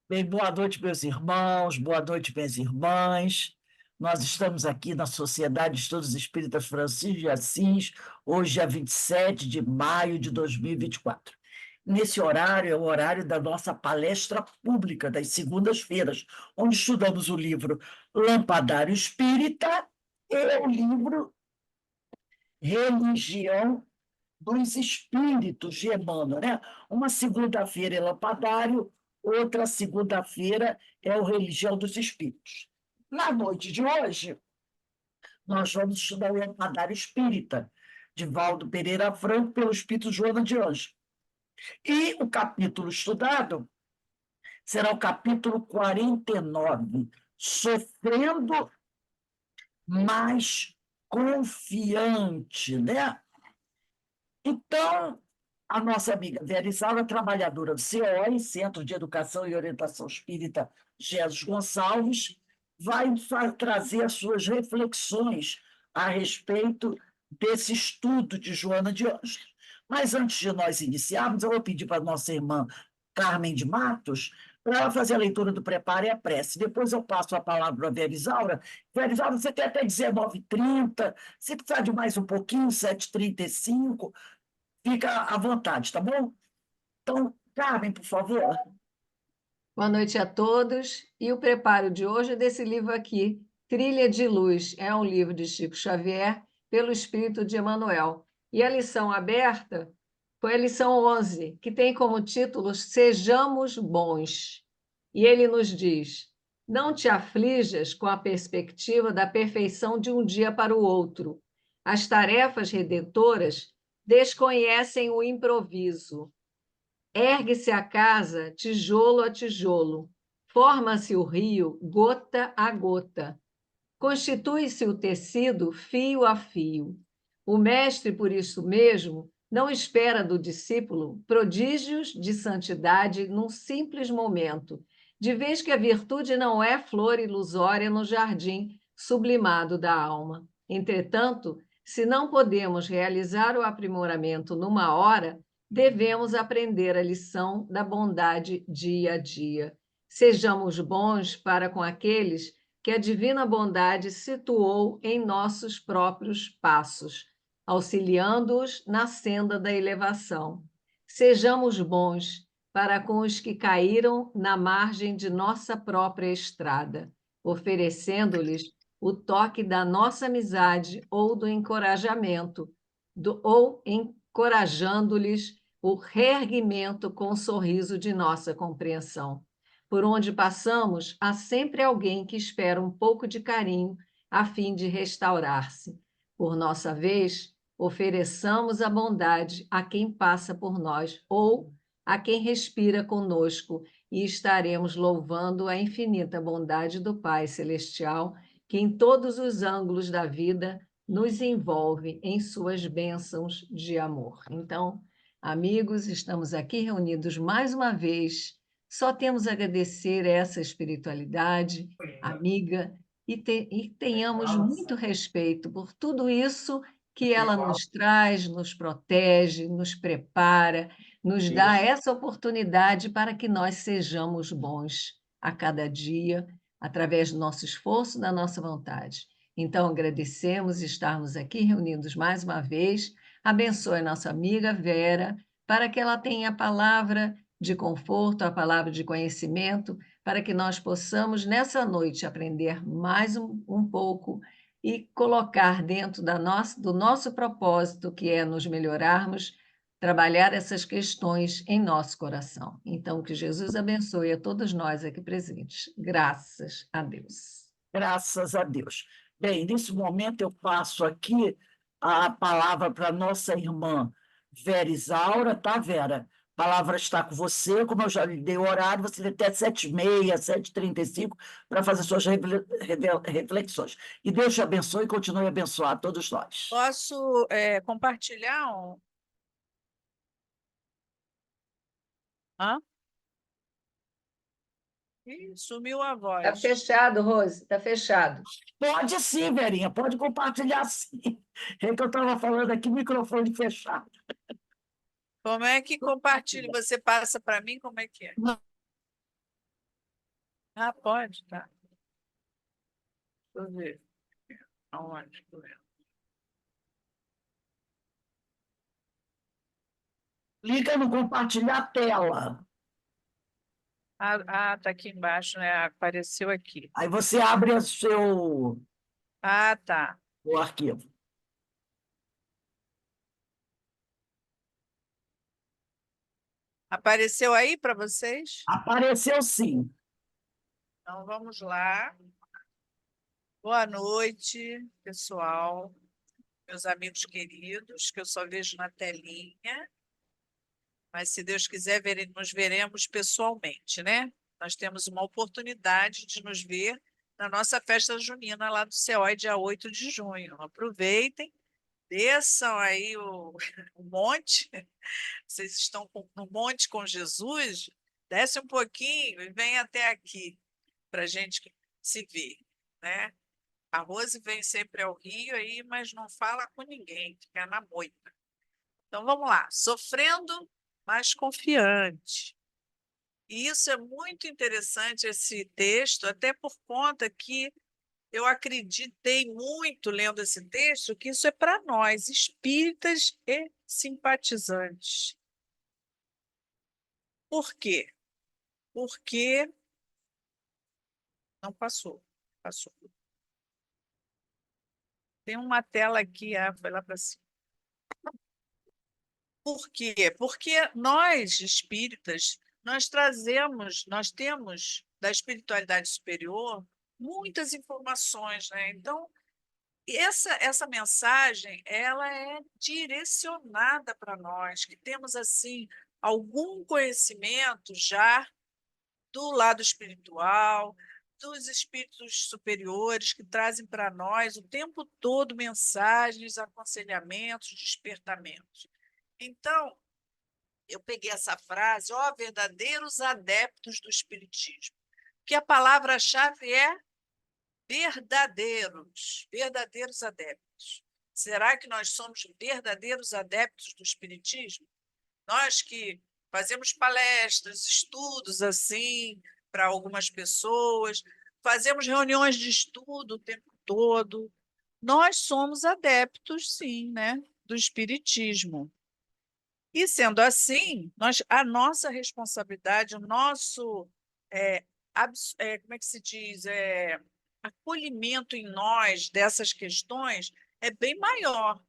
Bem, boa noite, meus irmãos, boa noite, minhas irmãs. Nós estamos aqui na Sociedade de Estudos Espíritas Francisco de Assis, hoje é 27 de maio de 2024. Nesse horário é o horário da nossa palestra pública, das segundas-feiras, onde estudamos o livro Lampadário Espírita e o livro Religião dos Espíritos de Emmanuel, né? Uma segunda-feira é Lampadário, outra segunda-feira é o Religião dos Espíritos. Na noite de hoje, nós vamos estudar o Lampadário Espírita, de Valdo Pereira Franco, pelo Espírito Joana de Anjos. E o capítulo estudado será o capítulo 49, Sofrendo Mais Confiante, né? Então, a nossa amiga Vera Isaura, trabalhadora do COI, Centro de Educação e Orientação Espírita Jesus Gonçalves, vai trazer as suas reflexões a respeito desse estudo de Joana de Ângeles. Mas antes de nós iniciarmos, eu vou pedir para a nossa irmã Carmen de Matos para ela fazer a leitura do Preparo e a Prece. Depois eu passo a palavra para a Vera Isaura. Vera Isaura, você tem até 19h30, se precisar de mais um pouquinho, 7h35, fica à vontade, tá bom? Então, Carmen, por favor. Boa noite a todos. E o preparo de hoje é desse livro aqui, Trilha de Luz. É um livro de Chico Xavier, pelo Espírito de Emmanuel. E a lição aberta foi a lição 11, que tem como título Sejamos Bons. E ele nos diz: Não te aflijas com a perspectiva da perfeição de um dia para o outro. As tarefas redentoras desconhecem o improviso. Ergue-se a casa, tijolo a tijolo. Forma-se o rio, gota a gota. Constitui-se o tecido, fio a fio. O mestre, por isso mesmo, não espera do discípulo prodígios de santidade num simples momento, de vez que a virtude não é flor ilusória no jardim sublimado da alma. Entretanto, se não podemos realizar o aprimoramento numa hora, devemos aprender a lição da bondade dia a dia. Sejamos bons para com aqueles que a divina bondade situou em nossos próprios passos, auxiliando-os na senda da elevação. Sejamos bons para com os que caíram na margem de nossa própria estrada, oferecendo-lhes o toque da nossa amizade ou do encorajamento, ou encorajando-lhes o reerguimento com o sorriso de nossa compreensão. Por onde passamos, há sempre alguém que espera um pouco de carinho a fim de restaurar-se. Por nossa vez, ofereçamos a bondade a quem passa por nós ou a quem respira conosco e estaremos louvando a infinita bondade do Pai Celestial, que em todos os ângulos da vida nos envolve em suas bênçãos de amor. Então, amigos, estamos aqui reunidos mais uma vez. Só temos a agradecer essa espiritualidade amiga e tenhamos muito respeito por tudo isso que ela nos traz, nos protege, nos prepara, nos dá essa oportunidade para que nós sejamos bons a cada dia, através do nosso esforço, da nossa vontade. Então, agradecemos estarmos aqui reunidos mais uma vez. Abençoe nossa amiga Vera, para que ela tenha a palavra de conforto, a palavra de conhecimento, para que nós possamos, nessa noite, aprender mais um pouco e colocar dentro do nosso propósito, que é nos melhorarmos, trabalhar essas questões em nosso coração. Então, que Jesus abençoe a todos nós aqui presentes. Graças a Deus. Graças a Deus. Bem, nesse momento eu passo aqui a palavra para nossa irmã Vera Isaura, tá, Vera? A palavra está com você, como eu já lhe dei o horário, você tem até 7h30, 7h35, para fazer suas reflexões. E Deus te abençoe e continue a abençoar a todos nós. Posso compartilhar um? Hã? Ih, sumiu a Está voz. fechado, Rose, está fechado. Pode sim, Verinha, pode compartilhar sim. É que eu estava falando aqui, microfone fechado. Como é que compartilha? Você passa para mim? Como é que é? Ah, pode, tá. Deixa eu ver. Aonde que eu entro? Clica no compartilhar tela. Tá aqui embaixo, né? Apareceu aqui. Aí você abre Ah, tá. o arquivo. Apareceu aí para vocês? Apareceu sim. Então, vamos lá. Boa noite, pessoal, meus amigos queridos, que eu só vejo na telinha, mas se Deus quiser, nos veremos pessoalmente, né? Nós temos uma oportunidade de nos ver na nossa festa junina lá do CEOI, dia 8 de junho. Aproveitem, desçam aí o monte, vocês estão no monte com Jesus, desce um pouquinho e vem até aqui para a gente se ver, né? A Rose vem sempre ao Rio aí, mas não fala com ninguém, fica na moita. Então vamos lá, sofrendo, mas confiante. E isso é muito interessante, esse texto, até por conta que eu acreditei muito lendo esse texto que isso é para nós, espíritas e simpatizantes. Por quê? Porque não passou, passou. Tem uma tela aqui, foi lá para cima. Por quê? Porque nós, espíritas, nós temos da espiritualidade superior muitas informações, né? Então, essa mensagem, ela é direcionada para nós, que temos, assim, algum conhecimento já do lado espiritual, dos espíritos superiores que trazem para nós o tempo todo mensagens, aconselhamentos, despertamentos. Então, eu peguei essa frase, ó, verdadeiros adeptos do Espiritismo, que a palavra-chave é verdadeiros, verdadeiros adeptos. Será que nós somos verdadeiros adeptos do Espiritismo? Nós que fazemos palestras, estudos assim, para algumas pessoas, fazemos reuniões de estudo o tempo todo, nós somos adeptos, sim, né, do Espiritismo. E sendo assim, a nossa responsabilidade, o nosso como é que se diz, acolhimento em nós dessas questões é bem maior,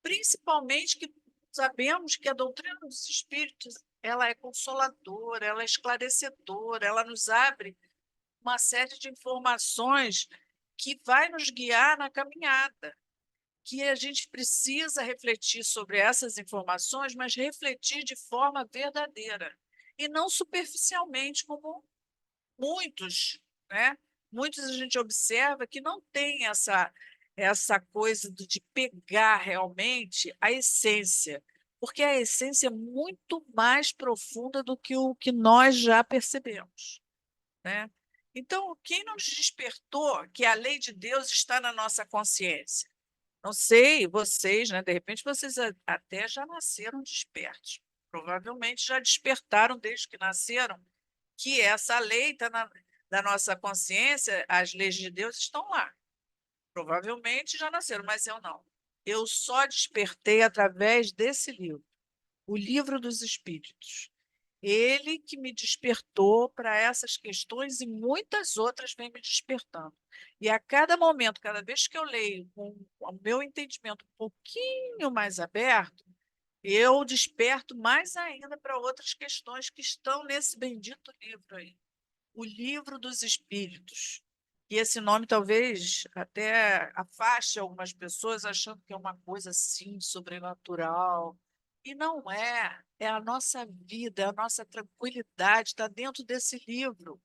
principalmente que sabemos que a doutrina dos espíritos ela é consoladora, ela é esclarecedora, ela nos abre uma série de informações que vai nos guiar na caminhada, que a gente precisa refletir sobre essas informações, mas refletir de forma verdadeira e não superficialmente, como muitos, né? Muitos a gente observa que não tem essa coisa de pegar realmente a essência, porque a essência é muito mais profunda do que o que nós já percebemos, né? Então, quem nos despertou que a lei de Deus está na nossa consciência? Não sei, vocês, né? De repente, vocês até já nasceram despertos. Provavelmente já despertaram desde que nasceram, que essa lei está da nossa consciência, as leis de Deus estão lá. Provavelmente já nasceram, mas eu não. Eu só despertei através desse livro, o Livro dos Espíritos. Ele que me despertou para essas questões e muitas outras vem me despertando. E a cada momento, cada vez que eu leio com o meu entendimento um pouquinho mais aberto, eu desperto mais ainda para outras questões que estão nesse bendito livro aí, o Livro dos Espíritos. E esse nome talvez até afaste algumas pessoas achando que é uma coisa assim sobrenatural. E não é, é a nossa vida, é a nossa tranquilidade, está dentro desse livro.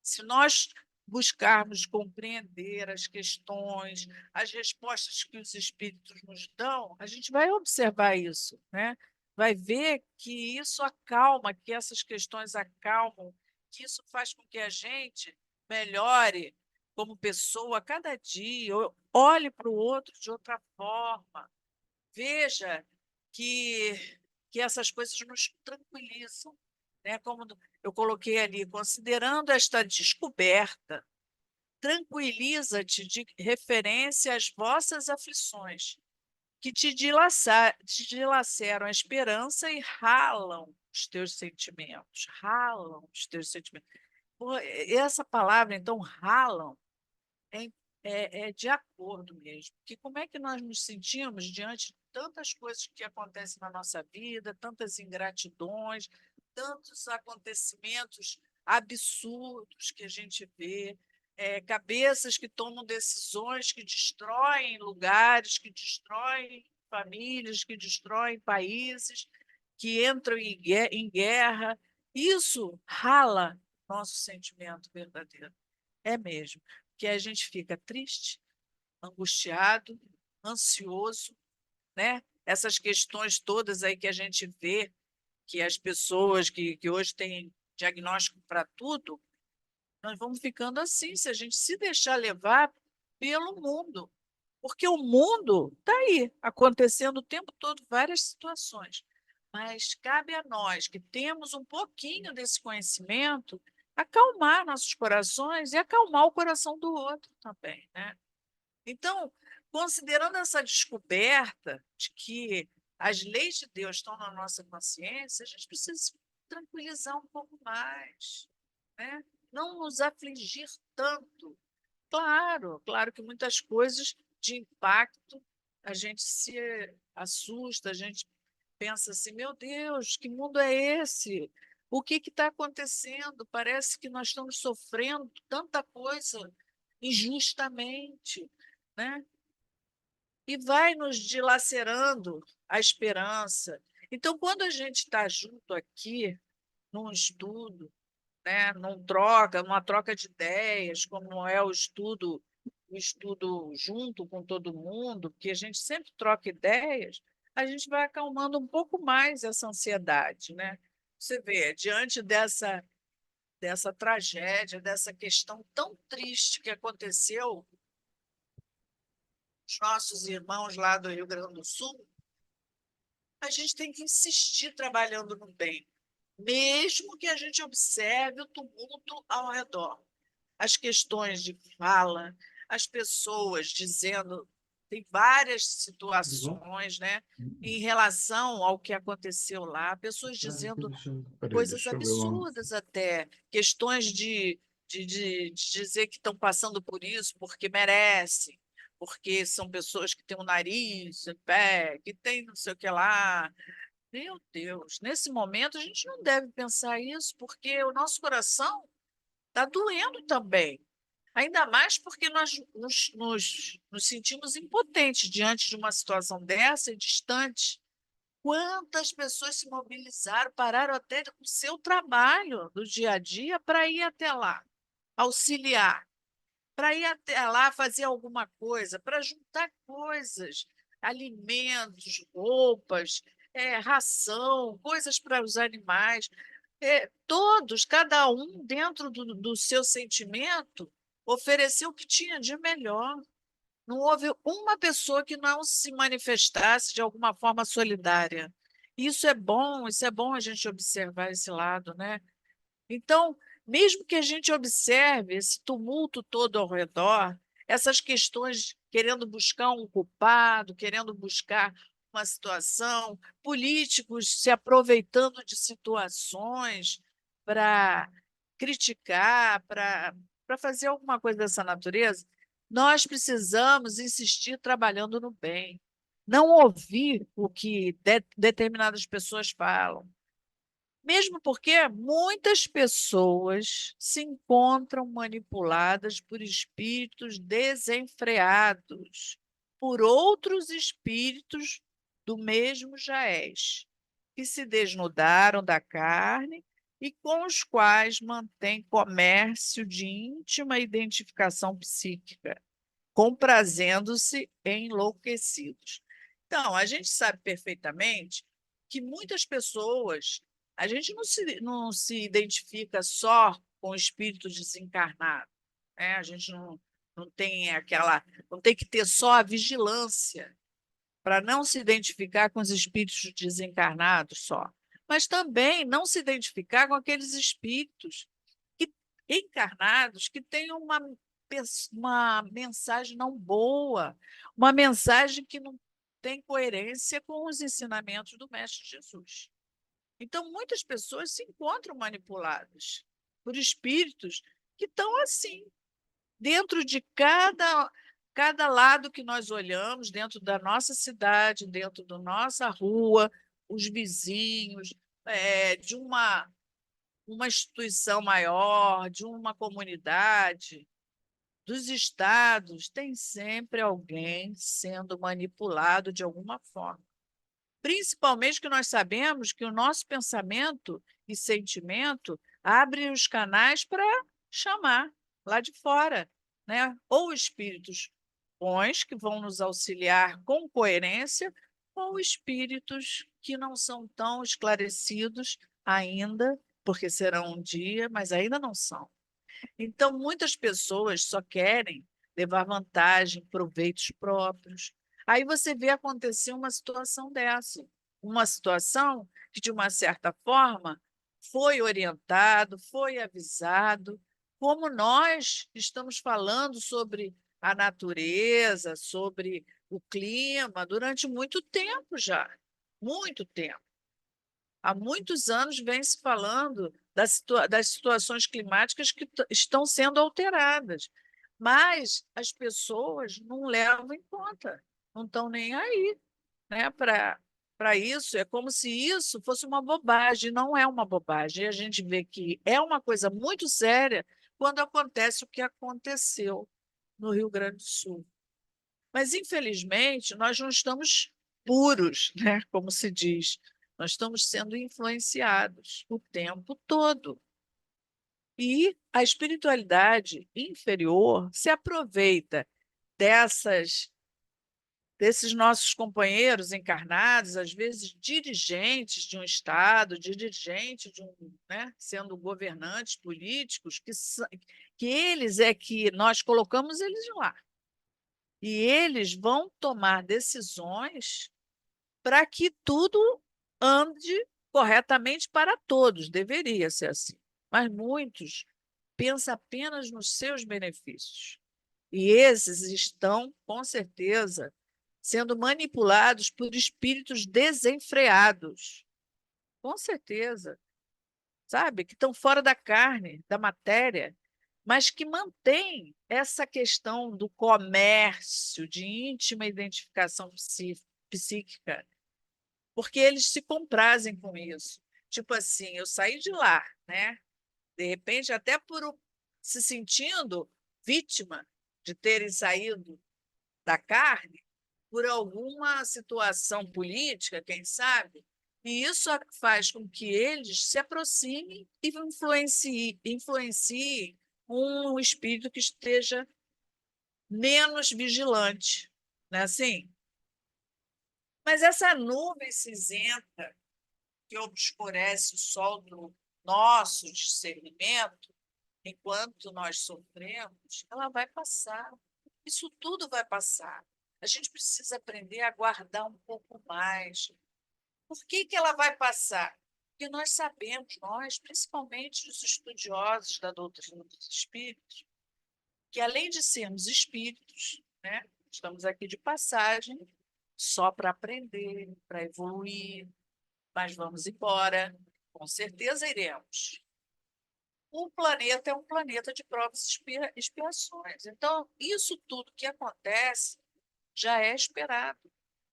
Se nós buscarmos compreender as questões, as respostas que os espíritos nos dão, a gente vai observar isso, né? Vai ver que isso acalma, que essas questões acalmam, que isso faz com que a gente melhore como pessoa a cada dia, olhe para o outro de outra forma, veja que, que essas coisas nos tranquilizam. né? Como eu coloquei ali, considerando esta descoberta, tranquiliza-te de referência às vossas aflições, que te dilaceram a esperança e ralam os teus sentimentos. Ralam os teus sentimentos. Essa palavra, então, ralam, é, é de acordo mesmo. Porque como é que nós nos sentimos diante de tantas coisas que acontecem na nossa vida, tantas ingratidões, tantos acontecimentos absurdos que a gente vê, cabeças que tomam decisões que destroem lugares, que destroem famílias, que destroem países, que entram em guerra. Isso rala nosso sentimento verdadeiro. É mesmo, que a gente fica triste, angustiado, ansioso, né? Essas questões todas aí que a gente vê, que as pessoas que hoje têm diagnóstico para tudo, nós vamos ficando assim, se a gente se deixar levar pelo mundo. Porque o mundo está aí, acontecendo o tempo todo, várias situações. Mas cabe a nós, que temos um pouquinho desse conhecimento, acalmar nossos corações e acalmar o coração do outro também, né? Então, considerando essa descoberta de que as leis de Deus estão na nossa consciência, a gente precisa se tranquilizar um pouco mais, né? Não nos afligir tanto. Claro, claro que muitas coisas de impacto a gente se assusta, a gente pensa assim, meu Deus, que mundo é esse? O que está acontecendo? Parece que nós estamos sofrendo tanta coisa injustamente, né? E vai nos dilacerando a esperança. Então, quando a gente está junto aqui, num estudo, né, numa troca de ideias, como é o estudo junto com todo mundo, que a gente sempre troca ideias, a gente vai acalmando um pouco mais essa ansiedade, né? Você vê, diante dessa tragédia, dessa questão tão triste que aconteceu, os nossos irmãos lá do Rio Grande do Sul, a gente tem que insistir trabalhando no bem, mesmo que a gente observe o tumulto ao redor. As questões de fala, as pessoas dizendo, tem várias situações, né, em relação ao que aconteceu lá, pessoas dizendo coisas absurdas até, questões de dizer que estão passando por isso porque merecem, porque são pessoas que têm um nariz em pé, que têm não sei o que lá. Meu Deus, nesse momento a gente não deve pensar isso, porque o nosso coração está doendo também. Ainda mais porque nós nos sentimos impotentes diante de uma situação dessa e distantes. Quantas pessoas se mobilizaram, pararam até o seu trabalho do dia a dia para ir até lá, auxiliar, para ir até lá fazer alguma coisa, para juntar coisas, alimentos, roupas, ração, coisas para os animais. Todos, cada um dentro do seu sentimento, ofereceu o que tinha de melhor. Não houve uma pessoa que não se manifestasse de alguma forma solidária. Isso é bom a gente observar esse lado, né? Então, mesmo que a gente observe esse tumulto todo ao redor, essas questões querendo buscar um culpado, querendo buscar uma situação, políticos se aproveitando de situações para criticar, para fazer alguma coisa dessa natureza, nós precisamos insistir trabalhando no bem, não ouvir o que determinadas pessoas falam. Mesmo porque muitas pessoas se encontram manipuladas por espíritos desenfreados, por outros espíritos do mesmo jaez, que se desnudaram da carne e com os quais mantém comércio de íntima identificação psíquica, comprazendo-se em enlouquecidos. Então, a gente sabe perfeitamente que muitas pessoas, a gente não se identifica só com o espírito desencarnado, né? A gente não tem não tem que ter só a vigilância para não se identificar com os espíritos desencarnados só, mas também não se identificar com aqueles espíritos encarnados que têm uma mensagem não boa, uma mensagem que não tem coerência com os ensinamentos do Mestre Jesus. Então, muitas pessoas se encontram manipuladas por espíritos que estão assim, dentro de cada lado que nós olhamos, dentro da nossa cidade, dentro da nossa rua, os vizinhos, de uma instituição maior, de uma comunidade, dos estados, tem sempre alguém sendo manipulado de alguma forma. Principalmente que nós sabemos que o nosso pensamento e sentimento abre os canais para chamar lá de fora, né? Ou espíritos bons que vão nos auxiliar com coerência, ou espíritos que não são tão esclarecidos ainda, porque serão um dia, mas ainda não são. Então, muitas pessoas só querem levar vantagem, proveitos próprios. Aí você vê acontecer uma situação dessa, uma situação que, de uma certa forma, foi orientado, foi avisado, como nós estamos falando sobre a natureza, sobre o clima, durante muito tempo já, muito tempo. Há muitos anos vem se falando das situações climáticas que estão sendo alteradas, mas as pessoas não levam em conta, não estão nem aí, né, para isso. É como se isso fosse uma bobagem, não é uma bobagem. E a gente vê que é uma coisa muito séria quando acontece o que aconteceu no Rio Grande do Sul. Mas, infelizmente, nós não estamos puros, né? Como se diz. Nós estamos sendo influenciados o tempo todo. E a espiritualidade inferior se aproveita desses nossos companheiros encarnados, às vezes dirigentes de um Estado, dirigentes de né, sendo governantes políticos, que eles é que nós colocamos eles lá. E eles vão tomar decisões para que tudo ande corretamente para todos, deveria ser assim. Mas muitos pensam apenas nos seus benefícios. E esses estão, com certeza, sendo manipulados por espíritos desenfreados. Com certeza, sabe? Que estão fora da carne, da matéria, mas que mantêm essa questão do comércio, de íntima identificação psíquica, porque eles se comprazem com isso. Tipo assim, eu saí de lá, né? De repente, até se sentindo vítima de terem saído da carne por alguma situação política, quem sabe, e isso faz com que eles se aproximem e influenciem um espírito que esteja menos vigilante, não é assim? Mas essa nuvem cinzenta que obscurece o sol do nosso discernimento, enquanto nós sofremos, ela vai passar. Isso tudo vai passar. A gente precisa aprender a guardar um pouco mais. Por que ela vai passar? Porque nós sabemos, nós, principalmente os estudiosos da doutrina dos espíritos, que além de sermos espíritos, né, estamos aqui de passagem, só para aprender, para evoluir, mas vamos embora, com certeza iremos. O planeta é um planeta de provas e expiações. Então, isso tudo que acontece já é esperado.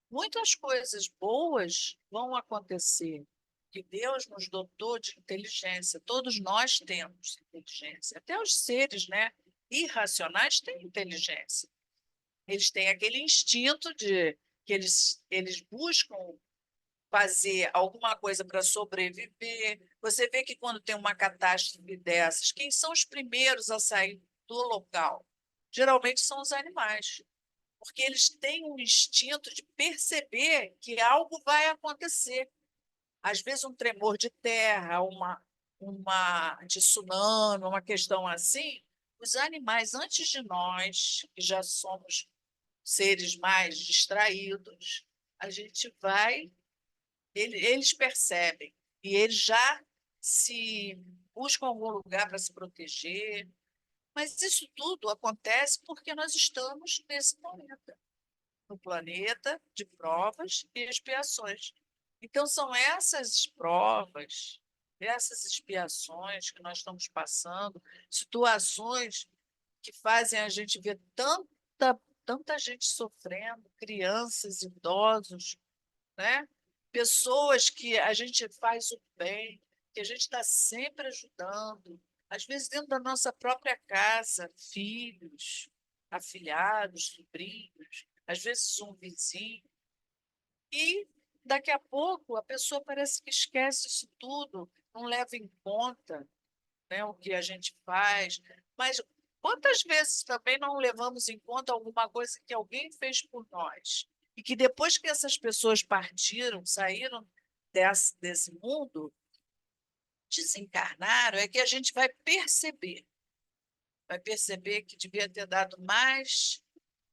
Muitas coisas boas vão acontecer, que Deus nos dotou de inteligência. Todos nós temos inteligência. Até os seres, né, irracionais têm inteligência. Eles têm aquele instinto de que eles buscam fazer alguma coisa para sobreviver. Você vê que quando tem uma catástrofe dessas, quem são os primeiros a sair do local? Geralmente são os animais, porque eles têm um instinto de perceber que algo vai acontecer. Às vezes um tremor de terra, uma de tsunami, uma questão assim, os animais, antes de nós, que já somos seres mais distraídos, a gente vai eles percebem. e eles já se buscam algum lugar para se proteger. Mas isso tudo acontece porque nós estamos nesse planeta, no planeta de provas e expiações. Então, são essas provas, essas expiações que nós estamos passando, situações que fazem a gente ver tanta gente sofrendo, crianças, idosos, né? Pessoas que a gente faz o bem, que a gente está sempre ajudando, às vezes dentro da nossa própria casa, filhos, afilhados, sobrinhos, às vezes um vizinho. E daqui a pouco a pessoa parece que esquece isso tudo, não leva em conta, né, o que a gente faz. Mas quantas vezes também não levamos em conta alguma coisa que alguém fez por nós? E que depois que essas pessoas partiram, saíram desse mundo, desencarnaram, é que a gente vai perceber que devia ter dado mais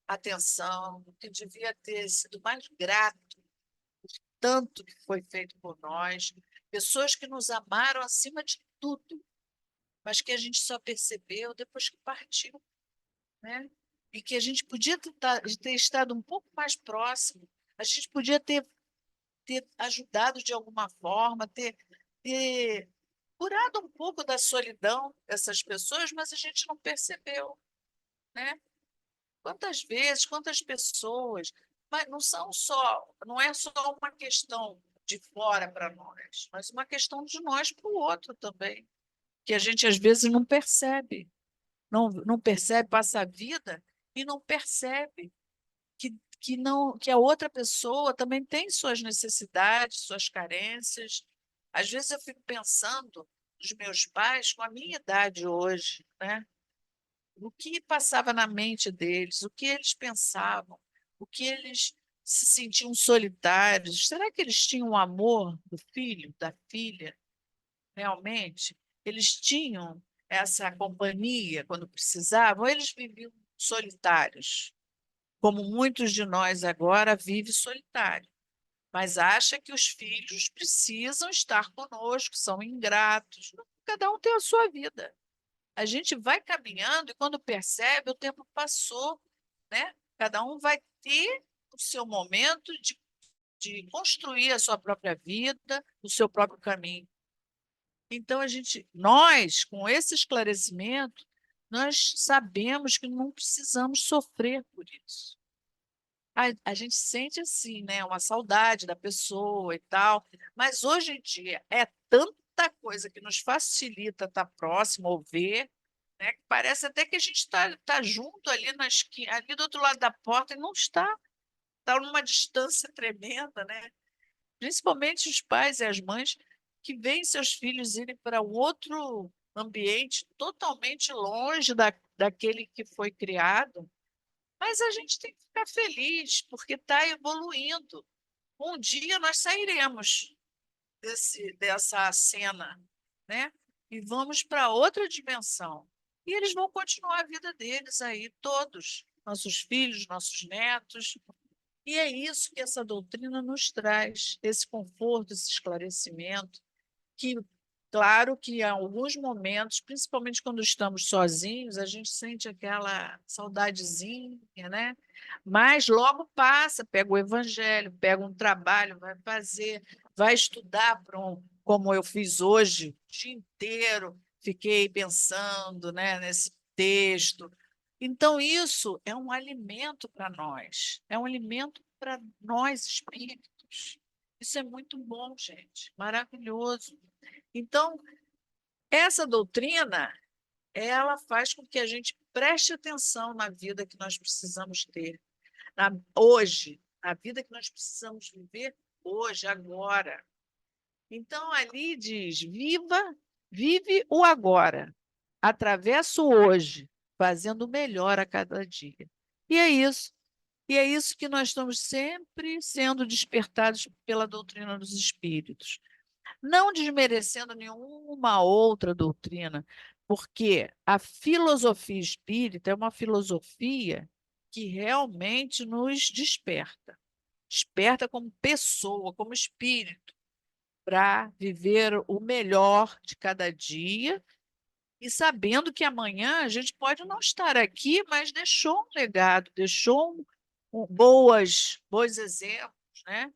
atenção, que devia ter sido mais grato tanto que foi feito por nós, pessoas que nos amaram acima de tudo, mas que a gente só percebeu depois que partiu, né? E que a gente podia ter estado um pouco mais próximo, a gente podia ter ajudado de alguma forma, ter curado um pouco da solidão dessas pessoas, mas a gente não percebeu, né? Quantas vezes, quantas pessoas, mas não é só uma questão de fora para nós, mas uma questão de nós para o outro também, que a gente às vezes não percebe, não percebe, passa a vida e não percebe que a outra pessoa também tem suas necessidades, suas carências. Às vezes eu fico pensando nos meus pais com a minha idade hoje, né? O que passava na mente deles, o que eles pensavam, o que eles se sentiam solitários. Será que eles tinham o amor do filho, da filha, realmente? Eles tinham essa companhia quando precisavam, ou eles viviam solitários, como muitos de nós agora vivem solitários, mas acha que os filhos precisam estar conosco, são ingratos. Cada um tem a sua vida. A gente vai caminhando e quando percebe, o tempo passou, né? Cada um vai ter o seu momento de construir a sua própria vida, o seu próprio caminho. Então, nós, com esse esclarecimento, nós sabemos que não precisamos sofrer por isso. A gente sente assim, né? Uma saudade da pessoa e tal, mas hoje em dia é tanta coisa que nos facilita estar próximo ou ver, né? Que parece até que a gente está junto ali na esquina, ali do outro lado da porta, e não está numa distância tremenda, né? Principalmente os pais e as mães que veem seus filhos irem para um outro ambiente totalmente longe daquele que foi criado, mas a gente tem que ficar feliz, porque está evoluindo. Um dia nós sairemos dessa cena, né? E vamos para outra dimensão. E eles vão continuar a vida deles aí, todos, nossos filhos, nossos netos. E é isso que essa doutrina nos traz, esse conforto, esse esclarecimento, que, claro que em alguns momentos, principalmente quando estamos sozinhos, a gente sente aquela saudadezinha, né? Mas logo passa, pega o evangelho, pega um trabalho, vai fazer, vai estudar como eu fiz hoje, o dia inteiro, fiquei pensando, né, nesse texto. Então, isso é um alimento para nós, é um alimento para nós espíritos. Isso é muito bom, gente, maravilhoso. Então, essa doutrina, ela faz com que a gente preste atenção na vida que nós precisamos ter, hoje, na vida que nós precisamos viver hoje, agora. Então, ali diz: vive o agora, atravessa o hoje, fazendo o melhor a cada dia. E é isso. E é isso que nós estamos sempre sendo despertados pela doutrina dos espíritos. Não desmerecendo nenhuma outra doutrina, porque a filosofia espírita é uma filosofia que realmente nos desperta como pessoa, como espírito. para viver o melhor de cada dia e sabendo que amanhã a gente pode não estar aqui, mas deixou um legado, deixou bons exemplos, né?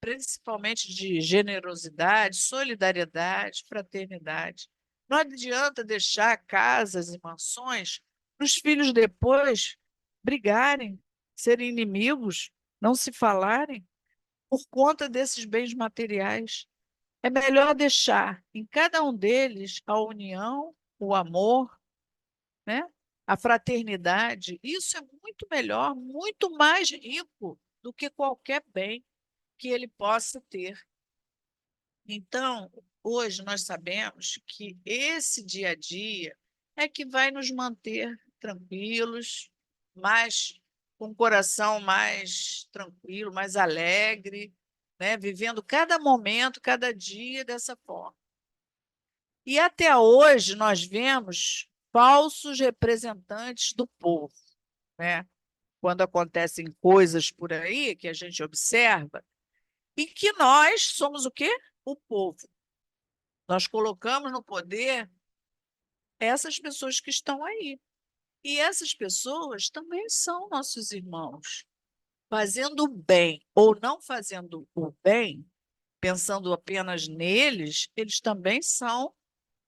Principalmente de generosidade, solidariedade, fraternidade. Não adianta deixar casas e mansões para os filhos depois brigarem, serem inimigos, não se falarem por conta desses bens materiais. É melhor deixar em cada um deles a união, o amor, né? A fraternidade. Isso é muito melhor, muito mais rico do que qualquer bem que ele possa ter. Então, hoje nós sabemos que esse dia a dia é que vai nos manter tranquilos, mais com o coração mais tranquilo, mais alegre, né? Vivendo cada momento, cada dia dessa forma. E até hoje nós vemos falsos representantes do povo, né? Quando acontecem coisas por aí que a gente observa, e que nós somos o quê? O povo. Nós colocamos no poder essas pessoas que estão aí. E essas pessoas também são nossos irmãos. Fazendo o bem ou não fazendo o bem, pensando apenas neles, eles também são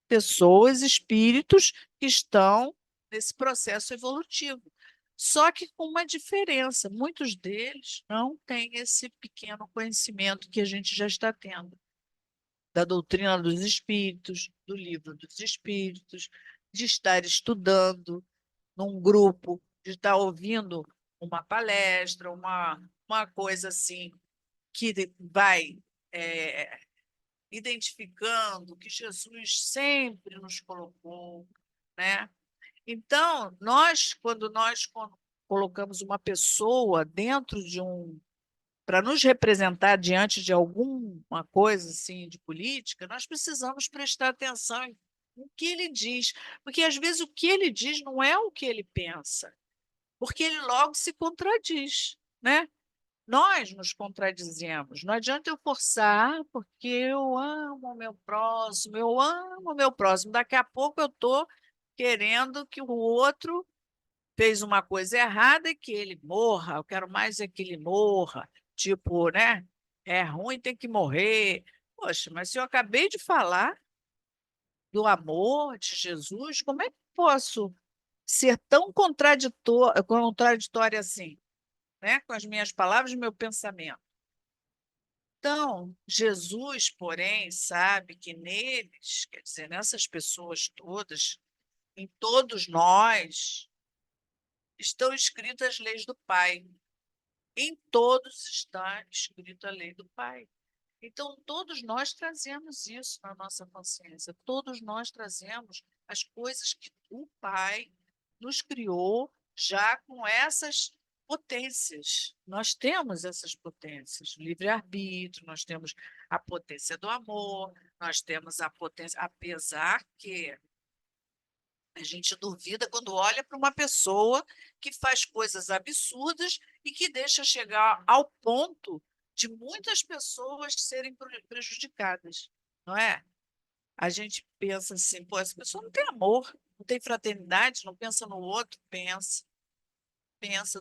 pessoas, espíritos que estão nesse processo evolutivo. Só que com uma diferença: muitos deles não têm esse pequeno conhecimento que a gente já está tendo, da doutrina dos espíritos, do livro dos espíritos, de estar estudando num grupo, de estar ouvindo uma palestra, uma coisa assim, que vai identificando que Jesus sempre nos colocou, né? Então, quando nós colocamos uma pessoa dentro de para nos representar diante de alguma coisa assim de política, nós precisamos prestar atenção no que ele diz, porque às vezes o que ele diz não é o que ele pensa, porque ele logo se contradiz, né? Nós nos contradizemos. Não adianta eu forçar, porque eu amo o meu próximo, eu amo o meu próximo. Daqui a pouco eu estou querendo que o outro fez uma coisa errada e que ele morra. Eu quero mais é que ele morra. Tipo, né? É ruim, tem que morrer. Poxa, mas se eu acabei de falar do amor de Jesus, como é que posso ser tão contraditória assim, né? Com as minhas palavras e meu pensamento? Então, Jesus, porém, sabe que neles, quer dizer, nessas pessoas todas, em todos nós, estão escritas as leis do Pai. Em todos está escrita a lei do Pai. Então, todos nós trazemos isso na nossa consciência, todos nós trazemos as coisas que o Pai nos criou já com essas potências. Nós temos essas potências, o livre-arbítrio, nós temos a potência do amor, nós temos a potência, apesar que a gente duvida quando olha para uma pessoa que faz coisas absurdas e que deixa chegar ao ponto de muitas pessoas serem prejudicadas, não é? A gente pensa assim, pô, essa pessoa não tem amor, não tem fraternidade, não pensa no outro, pensa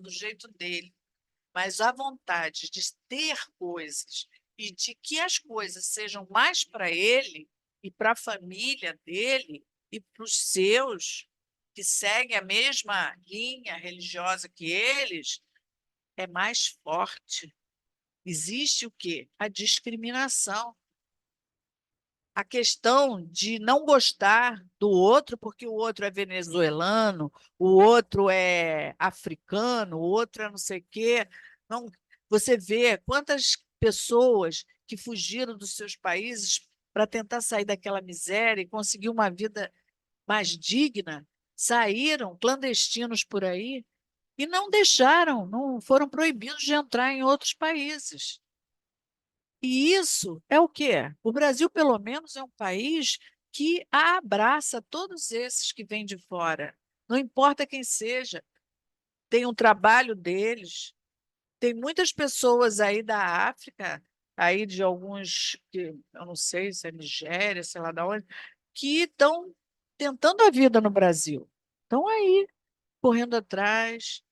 do jeito dele, mas a vontade de ter coisas e de que as coisas sejam mais para ele e para a família dele e para os seus que seguem a mesma linha religiosa que eles, é mais forte. Existe o quê? A discriminação. A questão de não gostar do outro porque o outro é venezuelano, o outro é africano, o outro é não sei o quê. Não, você vê quantas pessoas que fugiram dos seus países para tentar sair daquela miséria e conseguir uma vida mais digna, saíram clandestinos por aí e não deixaram, não foram proibidos de entrar em outros países. E isso é o quê? O Brasil, pelo menos, é um país que abraça todos esses que vêm de fora. Não importa quem seja, tem um trabalho deles. Tem muitas pessoas aí da África aí de alguns, que eu não sei se é Nigéria, sei lá de onde, que estão tentando a vida no Brasil. Estão aí, correndo atrás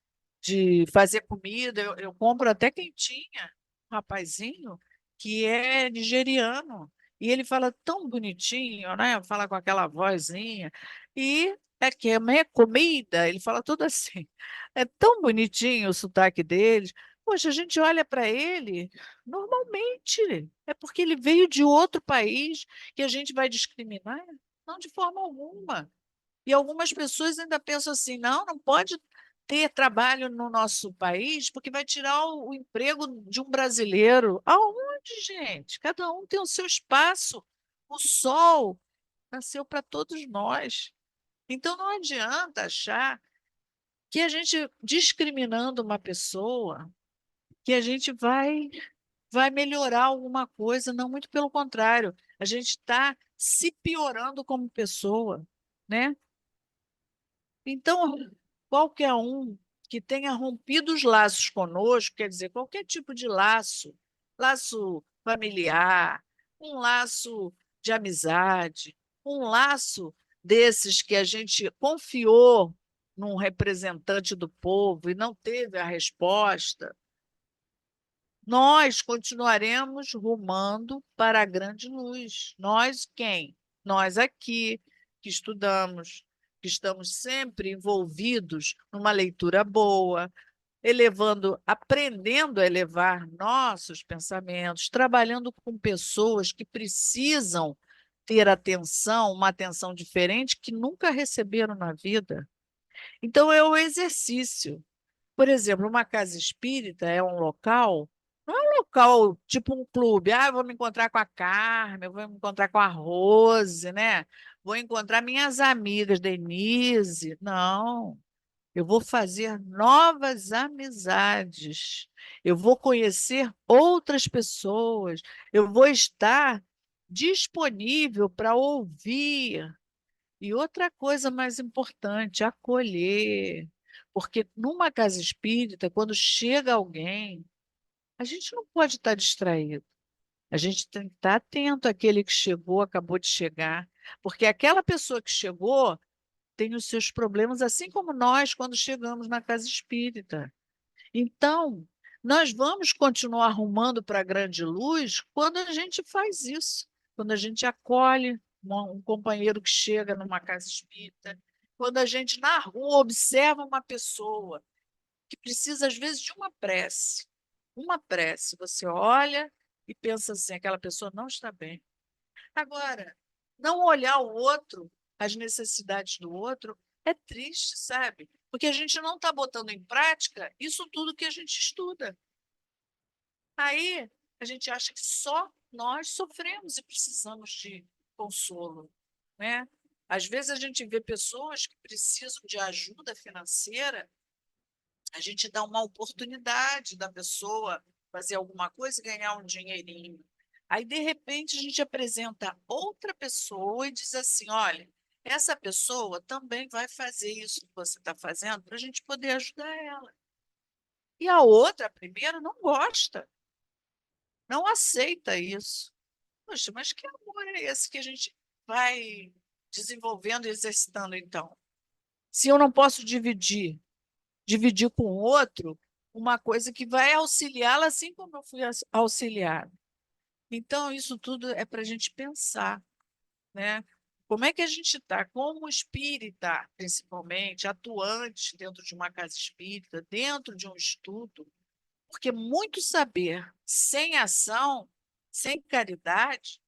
de fazer comida. Eu compro até quentinha, um rapazinho que é nigeriano. E ele fala tão bonitinho, né? Fala com aquela vozinha. E é que é minha comida, ele fala tudo assim. É tão bonitinho o sotaque dele. Poxa, a gente olha para ele normalmente. É porque ele veio de outro país que a gente vai discriminar? Não, de forma alguma. E algumas pessoas ainda pensam assim: não, não pode ter trabalho no nosso país porque vai tirar o emprego de um brasileiro. Aonde, gente? Cada um tem o seu espaço. O sol nasceu para todos nós. Então não adianta achar que a gente, discriminando uma pessoa, que a gente vai melhorar alguma coisa. Não, muito pelo contrário. A gente está se piorando como pessoa, né? Então, qualquer um que tenha rompido os laços conosco, quer dizer, qualquer tipo de laço, laço familiar, um laço de amizade, um laço desses que a gente confiou num representante do povo e não teve a resposta, nós continuaremos rumando para a grande luz. Nós quem? Nós aqui, que estudamos, que estamos sempre envolvidos numa leitura boa, elevando, aprendendo a elevar nossos pensamentos, trabalhando com pessoas que precisam ter atenção, uma atenção diferente que nunca receberam na vida. Então, é o exercício. Por exemplo, uma casa espírita é um local, não é um local tipo um clube. Ah, eu vou me encontrar com a Carmen, eu vou me encontrar com a Rose, né? Vou encontrar minhas amigas, Denise. Não, eu vou fazer novas amizades. Eu vou conhecer outras pessoas. Eu vou estar disponível para ouvir. E outra coisa mais importante, acolher. Porque numa casa espírita, quando chega alguém, a gente não pode estar distraído. A gente tem que estar atento àquele que chegou, acabou de chegar. Porque aquela pessoa que chegou tem os seus problemas, assim como nós, quando chegamos na casa espírita. Então, nós vamos continuar arrumando para a grande luz quando a gente faz isso, quando a gente acolhe um companheiro que chega numa casa espírita, quando a gente na rua observa uma pessoa que precisa, às vezes, de uma prece. Uma prece. Você olha e pensa assim: aquela pessoa não está bem. Agora, não olhar o outro, as necessidades do outro, é triste, sabe? Porque a gente não está botando em prática isso tudo que a gente estuda. Aí a gente acha que só nós sofremos e precisamos de consolo, né? Às vezes a gente vê pessoas que precisam de ajuda financeira, a gente dá uma oportunidade da pessoa fazer alguma coisa e ganhar um dinheirinho. Aí, de repente, a gente apresenta outra pessoa e diz assim: olha, essa pessoa também vai fazer isso que você está fazendo para a gente poder ajudar ela. E a outra, a primeira, não gosta, não aceita isso. Poxa, mas que amor é esse que a gente vai desenvolvendo e exercitando, então? Se eu não posso dividir com o outro uma coisa que vai auxiliá-la assim como eu fui auxiliada. Então, isso tudo é para a gente pensar, né? Como é que a gente está, como espírita, principalmente, atuante dentro de uma casa espírita, dentro de um estudo, porque muito saber sem ação, sem caridade,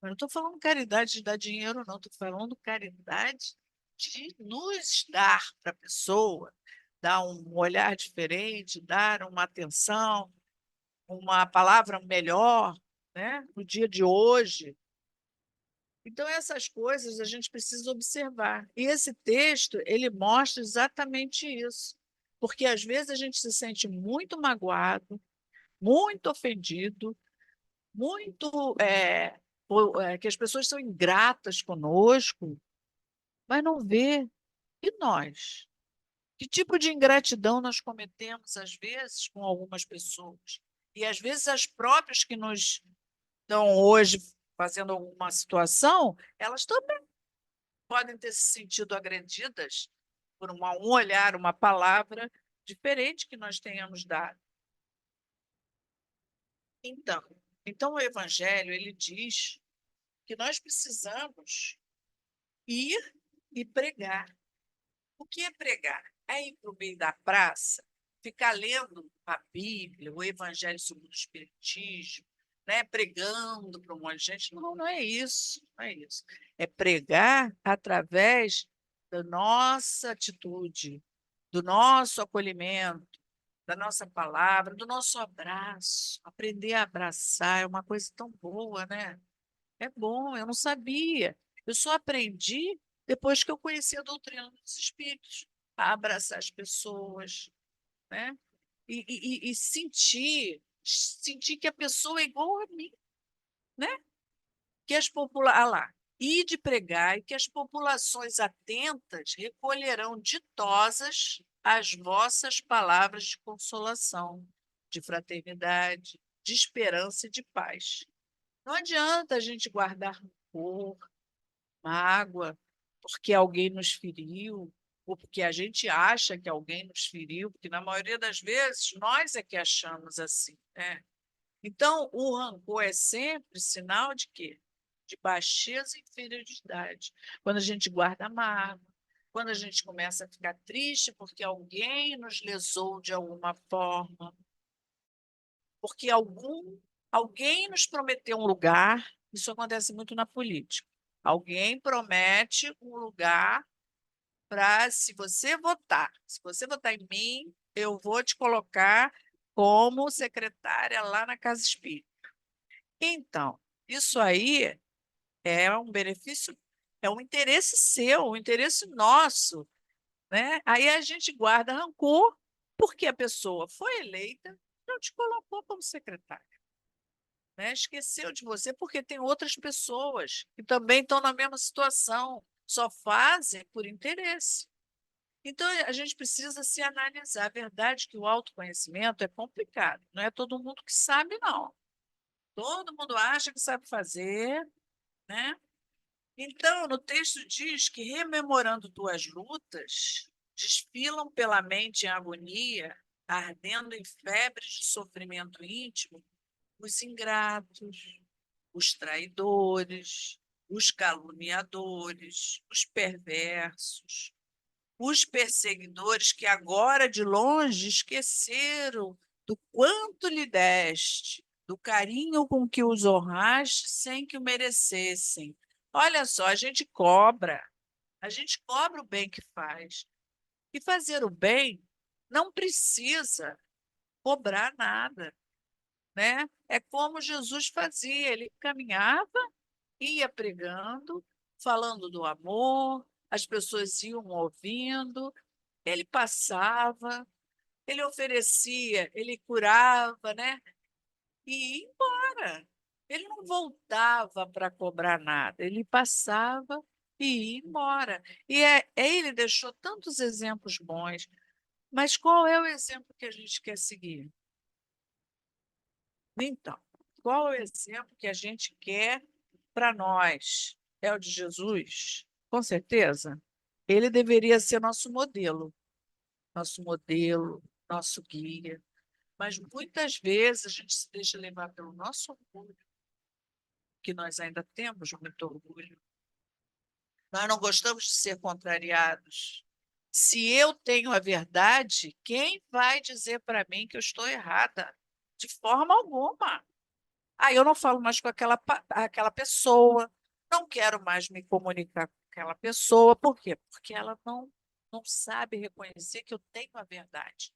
eu não estou falando caridade de dar dinheiro, não, estou falando caridade de nos dar para a pessoa, dar um olhar diferente, dar uma atenção, uma palavra melhor, né, no dia de hoje. Então, essas coisas a gente precisa observar. E esse texto, ele mostra exatamente isso. Porque, às vezes, a gente se sente muito magoado, muito ofendido, muito que as pessoas são ingratas conosco, mas não vê. E nós? Que tipo de ingratidão nós cometemos, às vezes, com algumas pessoas? E, às vezes, as próprias que nos estão hoje fazendo alguma situação, elas também podem ter se sentido agredidas por um olhar, uma palavra diferente que nós tenhamos dado. Então o Evangelho ele diz que nós precisamos ir e pregar. O que é pregar? É ir para o meio da praça, ficar lendo a Bíblia, o Evangelho segundo o Espiritismo, né? Pregando para um monte de gente. Não, não é isso. Não é isso. É pregar através da nossa atitude, do nosso acolhimento, da nossa palavra, do nosso abraço. Aprender a abraçar é uma coisa tão boa, né? É bom, eu não sabia. Eu só aprendi depois que eu conheci a doutrina dos espíritos, a abraçar as pessoas, né? E sentir que a pessoa é igual a mim, né? Que as lá, e de pregar, e que as populações atentas recolherão ditosas as vossas palavras de consolação, de fraternidade, de esperança e de paz. Não adianta a gente guardar rancor, mágoa, porque alguém nos feriu, ou porque a gente acha que alguém nos feriu, porque na maioria das vezes nós é que achamos assim, né? Então, o rancor é sempre sinal de quê? De baixeza e inferioridade. Quando a gente guarda mágoa, quando a gente começa a ficar triste porque alguém nos lesou de alguma forma, porque alguém nos prometeu um lugar, isso acontece muito na política. Alguém promete um lugar para, se você votar em mim, eu vou te colocar como secretária lá na Casa Espírita. Então, isso aí é um benefício, é um interesse seu, um interesse nosso, né? Aí a gente guarda rancor porque a pessoa foi eleita, não te colocou como secretária, né? Esqueceu de você porque tem outras pessoas que também estão na mesma situação, só fazem por interesse. Então, a gente precisa se analisar. A verdade é que o autoconhecimento é complicado, não é todo mundo que sabe, não. Todo mundo acha que sabe fazer, né? Então, no texto diz que, rememorando tuas lutas, desfilam pela mente em agonia, ardendo em febres de sofrimento íntimo, os ingratos, os traidores, os caluniadores, os perversos, os perseguidores que agora de longe esqueceram do quanto lhe deste, do carinho com que os honraste sem que o merecessem. Olha só, a gente cobra o bem que faz. E fazer o bem não precisa cobrar nada, né? É como Jesus fazia, ele caminhava, ia pregando, falando do amor, as pessoas iam ouvindo, ele passava, ele oferecia, ele curava, né? E ia embora. Ele não voltava para cobrar nada, ele passava e ia embora. Ele deixou tantos exemplos bons, mas qual é o exemplo que a gente quer seguir? Então, qual é o exemplo que a gente quer para nós? É o de Jesus? Com certeza. Ele deveria ser nosso modelo, nosso guia. Mas muitas vezes a gente se deixa levar pelo nosso orgulho, que nós ainda temos muito orgulho. Nós não gostamos de ser contrariados. Se eu tenho a verdade, quem vai dizer para mim que eu estou errada? De forma alguma. Aí eu não falo mais com aquela pessoa, não quero mais me comunicar com aquela pessoa. Por quê? Porque ela não sabe reconhecer que eu tenho a verdade.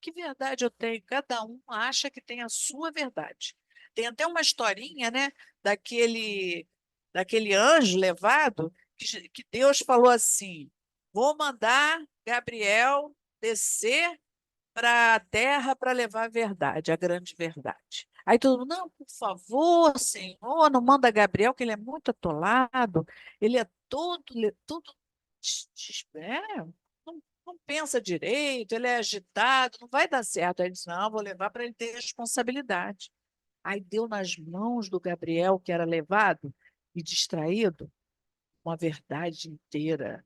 Que verdade eu tenho? Cada um acha que tem a sua verdade. Tem até uma historinha, né, daquele anjo levado, que Deus falou assim: vou mandar Gabriel descer para a terra para levar a verdade, a grande verdade. Aí todo mundo, não, por favor, Senhor, não manda Gabriel, que ele é muito atolado, ele é todo não pensa direito, ele é agitado, não vai dar certo. Aí ele disse, não, vou levar para ele ter responsabilidade. Aí deu nas mãos do Gabriel, que era levado e distraído, uma verdade inteira.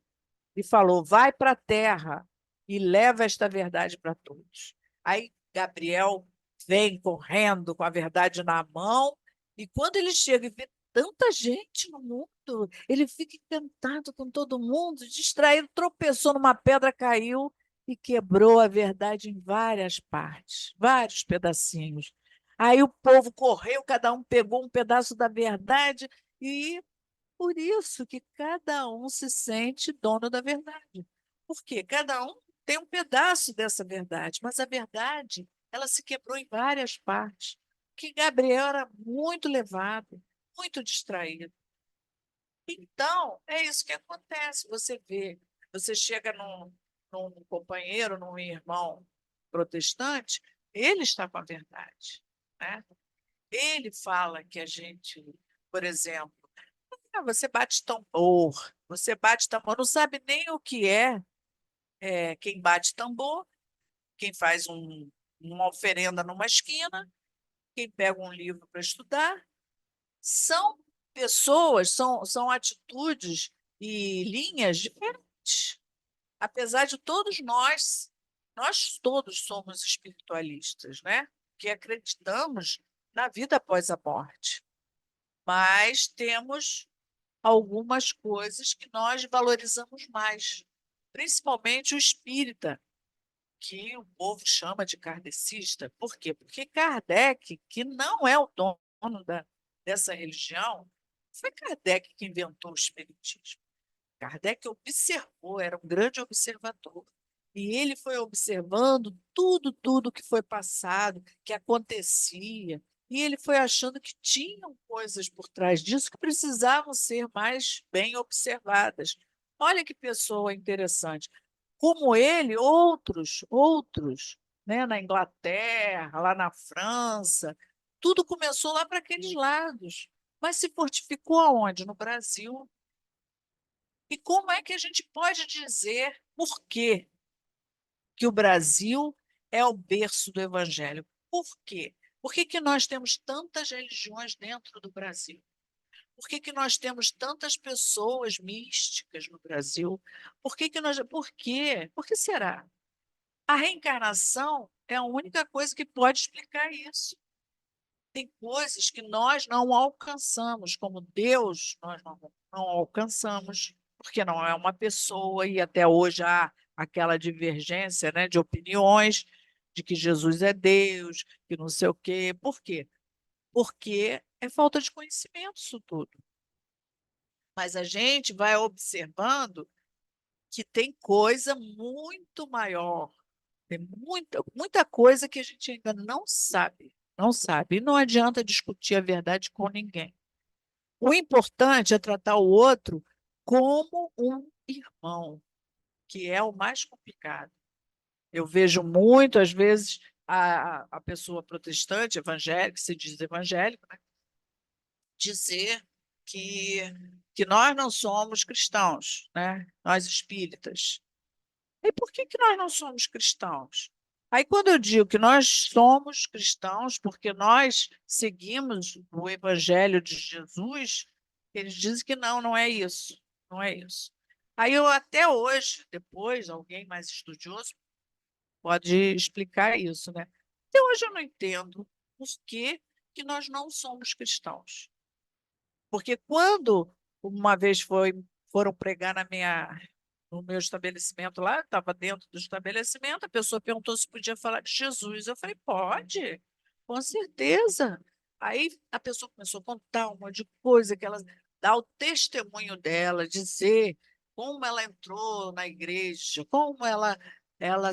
E falou, vai para a terra e leva esta verdade para todos. Aí Gabriel vem correndo com a verdade na mão, e quando ele chega e vê tanta gente no mundo, ele fica encantado com todo mundo, distraído, tropeçou numa pedra, caiu e quebrou a verdade em várias partes, vários pedacinhos. Aí o povo correu, cada um pegou um pedaço da verdade, e por isso que cada um se sente dono da verdade. Porque cada um tem um pedaço dessa verdade, mas a verdade, ela se quebrou em várias partes. Que Gabriel era muito levado, muito distraído. Então, é isso que acontece. Você vê, você chega num companheiro, num irmão protestante, ele está com a verdade, né? Ele fala que a gente, por exemplo, você bate tambor, não sabe nem o que é quem bate tambor, quem faz uma oferenda numa esquina, quem pega um livro para estudar. São pessoas, são atitudes e linhas diferentes. Apesar de nós todos somos espiritualistas, né? Que acreditamos na vida após a morte, mas temos algumas coisas que nós valorizamos mais, principalmente o espírita, que o povo chama de kardecista. Por quê? Porque Kardec, que não é o dono dessa religião, foi Kardec que inventou o espiritismo. Kardec observou, era um grande observador. E ele foi observando tudo que foi passado, que acontecia, e ele foi achando que tinham coisas por trás disso que precisavam ser mais bem observadas. Olha que pessoa interessante. Como ele, outros, né, na Inglaterra, lá na França, tudo começou lá para aqueles lados, mas se fortificou aonde? No Brasil. E como é que a gente pode dizer por quê que o Brasil é o berço do Evangelho? Por quê? Por que que nós temos tantas religiões dentro do Brasil? Por que que nós temos tantas pessoas místicas no Brasil? Por quê? Por que será? A reencarnação é a única coisa que pode explicar isso. Tem coisas que nós não alcançamos, como Deus, nós não alcançamos, porque não é uma pessoa, e até hoje há aquela divergência, né, de opiniões de que Jesus é Deus, que não sei o quê. Por quê? Porque é falta de conhecimento isso tudo. Mas a gente vai observando que tem coisa muito maior, tem muita coisa que a gente ainda não sabe, não sabe. E não adianta discutir a verdade com ninguém. O importante é tratar o outro como um irmão, que é o mais complicado. Eu vejo muito, às vezes, a pessoa protestante, evangélica, que se diz evangélico, né, dizer que, que nós não somos cristãos, né? Nós espíritas. E por que que nós não somos cristãos? Aí, quando eu digo que nós somos cristãos porque nós seguimos o Evangelho de Jesus, eles dizem que não é isso, não é isso. Aí eu até hoje, depois, alguém mais estudioso pode explicar isso, né? Até hoje eu não entendo por que que nós não somos cristãos. Porque quando uma vez foram pregar no meu estabelecimento lá, estava dentro do estabelecimento, a pessoa perguntou se podia falar de Jesus. Eu falei, pode, com certeza. Aí a pessoa começou a contar um monte de coisa, que ela dá o testemunho dela, dizer como ela entrou na igreja, como ela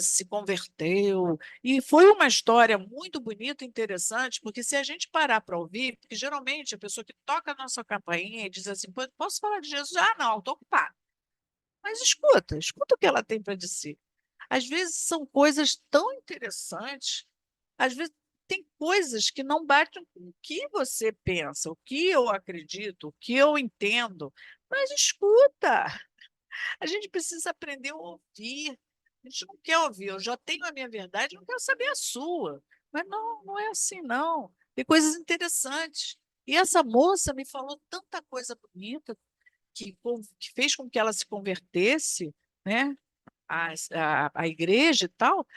se converteu. E foi uma história muito bonita e interessante, porque se a gente parar para ouvir, porque geralmente a pessoa que toca a nossa campainha e diz assim, posso falar de Jesus? Ah, não, estou ocupada. Mas escuta o que ela tem para dizer. Às vezes são coisas tão interessantes, às vezes tem coisas que não batem com o que você pensa, o que eu acredito, o que eu entendo. Mas escuta, a gente precisa aprender a ouvir, A gente não quer ouvir, eu já tenho a minha verdade, não quero saber a sua. Mas não, não é assim, não. Tem coisas interessantes. E essa moça me falou tanta coisa bonita que fez com que ela se convertesse, né? A igreja e tal.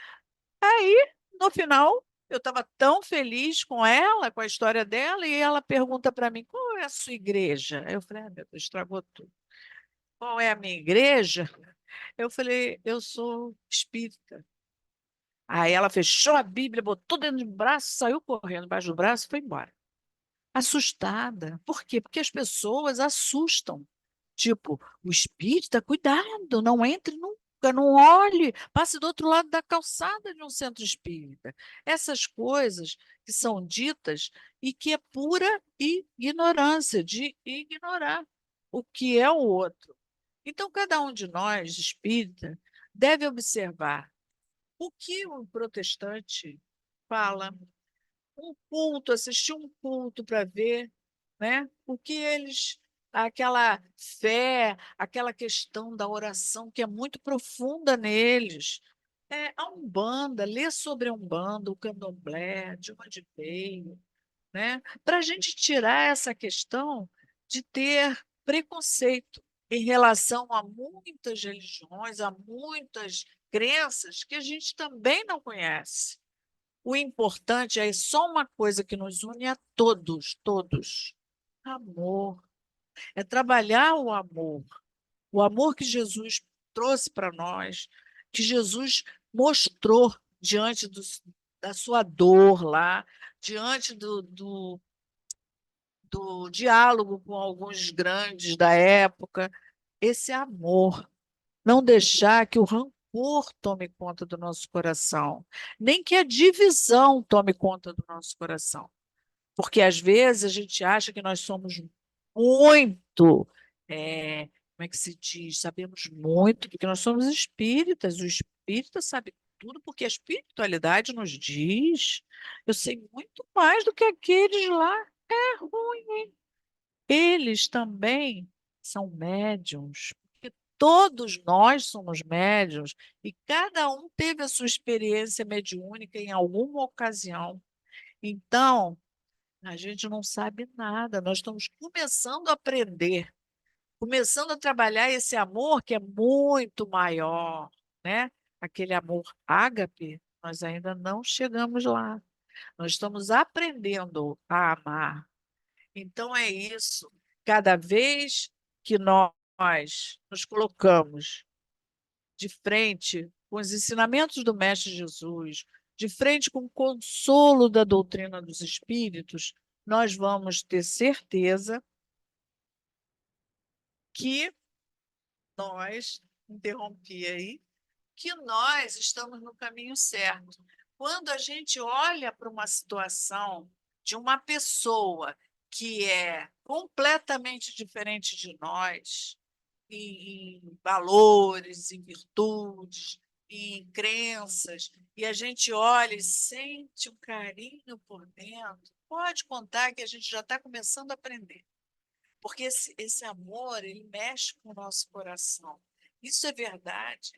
Aí, no final, eu estava tão feliz com ela, com a história dela, e ela pergunta para mim: qual é a sua igreja? Aí eu falei: ah, meu Deus, estragou tudo. Qual é a minha igreja? Eu falei: eu sou espírita. Aí ela fechou a Bíblia, botou dentro do braço, saiu correndo embaixo do braço e foi embora. Assustada. Por quê? Porque as pessoas assustam. Tipo, o espírita, cuidado, não entre nunca, não olhe, passe do outro lado da calçada de um centro espírita. Essas coisas que são ditas e que é pura ignorância, de ignorar o que é o outro. Então, cada um de nós, espírita, deve observar o que o protestante fala, um culto, assistir um culto para ver, né? O que eles, aquela fé, aquela questão da oração que é muito profunda neles. A Umbanda, ler sobre a Umbanda, o Candomblé, de onde veio, né? Para a gente tirar essa questão de ter preconceito em relação a muitas religiões, a muitas crenças que a gente também não conhece. O importante é só uma coisa que nos une a todos, todos: amor. É trabalhar o amor que Jesus trouxe para nós, que Jesus mostrou diante da sua dor lá, diante do diálogo com alguns grandes da época, esse amor. Não deixar que o rancor tome conta do nosso coração, nem que a divisão tome conta do nosso coração. Porque às vezes a gente acha que nós somos muito, como é que se diz? Sabemos muito, porque nós somos espíritas. O espírita sabe tudo, porque a espiritualidade nos diz. Eu sei muito mais do que aqueles lá. É ruim. Eles também são médiums, porque todos nós somos médiums e cada um teve a sua experiência mediúnica em alguma ocasião. Então, a gente não sabe nada, nós estamos começando a aprender, começando a trabalhar esse amor que é muito maior, né? Aquele amor ágape, nós ainda não chegamos lá. Nós estamos aprendendo a amar. Então é isso. Cada vez que nós nos colocamos de frente com os ensinamentos do Mestre Jesus, de frente com o consolo da doutrina dos espíritos, nós vamos ter certeza que nós, interrompi aí, que nós estamos no caminho certo. Quando a gente olha para uma situação de uma pessoa que é completamente diferente de nós, em valores, em virtudes, em crenças, e a gente olha e sente um carinho por dentro, pode contar que a gente já está começando a aprender. Porque esse amor, ele mexe com o nosso coração. Isso é verdade.